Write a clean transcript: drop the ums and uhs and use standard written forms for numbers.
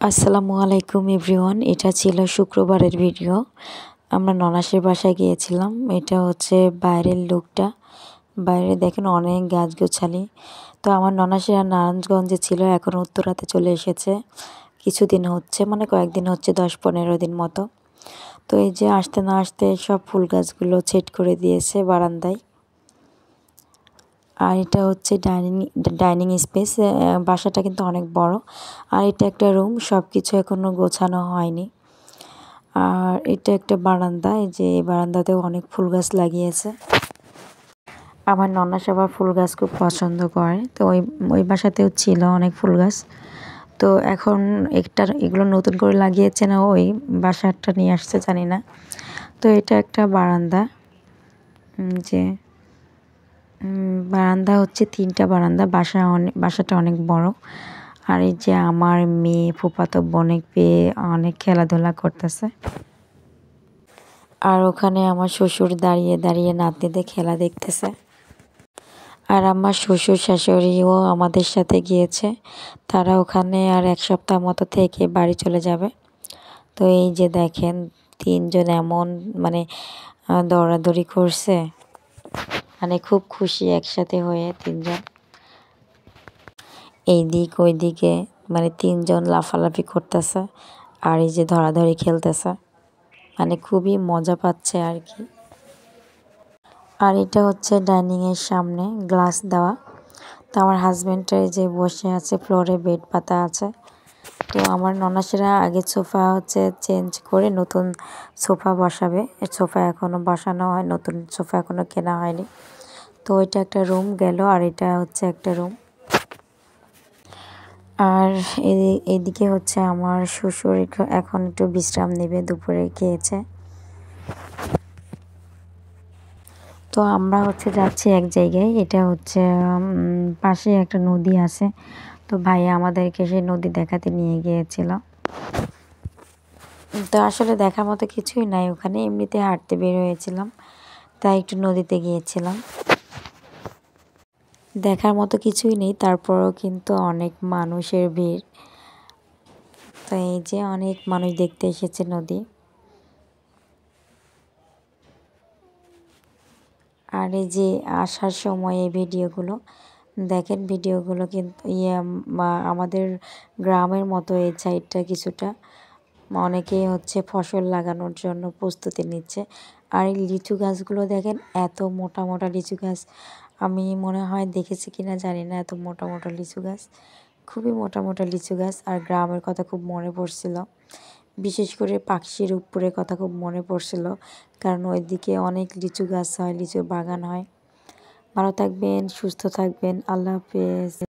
আসসালামু আলাইকুম এভরিওয়ান। এটা ছিল শুক্রবারের ভিডিও। আমরা ননাসের বাসায় গিয়েছিলাম। এটা হচ্ছে বাইরের লুকটা। বাইরে দেখেন অনেক গাছগাছালি। তো আমার ননাসেরা নারায়ণগঞ্জে ছিল, এখন উত্তরাতে চলে এসেছে। কিছুদিন হচ্ছে, মানে কয়েকদিন হচ্ছে, 10-15 দিন মতো। তো এই যে আসতে না আসতে সব ফুল গাছগুলো সেট করে দিয়েছে বারান্দায়। আর এটা হচ্ছে ডাইনিং স্পেস। বাসাটা কিন্তু অনেক বড়। আর এটা একটা রুম, সব কিছু এখনো গোছানো হয়নি। আর এটা একটা বারান্দা, এই যে এই বারান্দাতেও অনেক ফুল গাছ লাগিয়েছে। আমার ননাস আবার ফুল গাছ খুব পছন্দ করে, তো ওই বাসাতেও ছিল অনেক ফুল গাছ। তো এখন এগুলো নতুন করে লাগিয়েছে না, ওই বাসাটা নিয়ে আসছে জানি না। তো এটা একটা বারান্দা, যে বারান্দা হচ্ছে 3টা বারান্দা। বাসাটা অনেক বড়। আর এই যে আমার মেয়ে ফুফাতো বোনের পেয়ে অনেক খেলাধুলা করতেছে। আর ওখানে আমার শ্বশুর দাঁড়িয়ে দাঁড়িয়ে নাতনিদের খেলা দেখতেছে। আর আমার শ্বশুর শাশুড়িও আমাদের সাথে গিয়েছে। তারা ওখানে আর 1 সপ্তাহ মতো থেকে বাড়ি চলে যাবে। তো এই যে দেখেন 3জন এমন মানে দৌড়াদৌড়ি করছে, মানে খুব খুশি একসাথে হয়ে 3জন। এই দিক ওই দিকে মানে 3জন লাফালাফি করতেছে, আর এই যে ধরাধরি খেলতেছে, মানে খুবই মজা পাচ্ছে আর কি। আর এটা হচ্ছে ডাইনিং এর সামনে গ্লাস দেওয়া। তো আমার হাজবেন্ডের যে বসে আছে, ফ্লোরে বেড পাতা আছে। তো আমার ননাসেরা আগে সোফা হচ্ছে চেঞ্জ করে নতুন সোফা বসাবে। সোফা এখনো বসানো হয়, নতুন সোফা এখনো কেনা হয়নি। তো এটা একটা রুম গেল, আর এটা হচ্ছে একটা রুম। আর এদিকে হচ্ছে আমার শ্বশুর এখন একটু বিশ্রাম নেবে, দুপুরে খেয়েছে। তো আমরা হচ্ছে যাচ্ছি এক জায়গায়, এটা হচ্ছে পাশে একটা নদী আছে। তো ভাইয়া আমাদেরকে সেই নদী দেখাতে নিয়ে গিয়েছিল। তো আসলে দেখার মতো কিছুই নাই ওখানে, এমনিতে হাঁটতে বের হয়েছিলাম, তাই একটু নদীতে গিয়েছিলাম। দেখার মতো কিছুই নেই, তারপরও কিন্তু অনেক মানুষের ভিড়। তো এই যে অনেক মানুষ দেখতে এসেছে নদী। আর এই যে আসার সময় এই ভিডিওগুলো দেখেন, ভিডিওগুলো কিন্তু আমাদের গ্রামের মতো এই সাইডটা কিছুটা অনেকেই হচ্ছে ফসল লাগানোর জন্য প্রস্তুতি নিচ্ছে। আর এই লিচু গাছগুলো দেখেন, এত মোটা মোটা লিচু গাছ, আমি মনে হয় দেখেছি কিনা জানি না, এত মোটা মোটা লিচু গাছ, খুবই মোটা মোটা লিচু গাছ। আর গ্রামের কথা খুব মনে পড়ছিল, বিশেষ করে পাখির উপরের কথা খুব মনে পড়ছিল, কারণ ওইদিকে অনেক লিচু গাছ হয়, লিচুর বাগান হয়। ভালো থাকবেন, সুস্থ থাকবেন, আল্লাহ হাফেজ।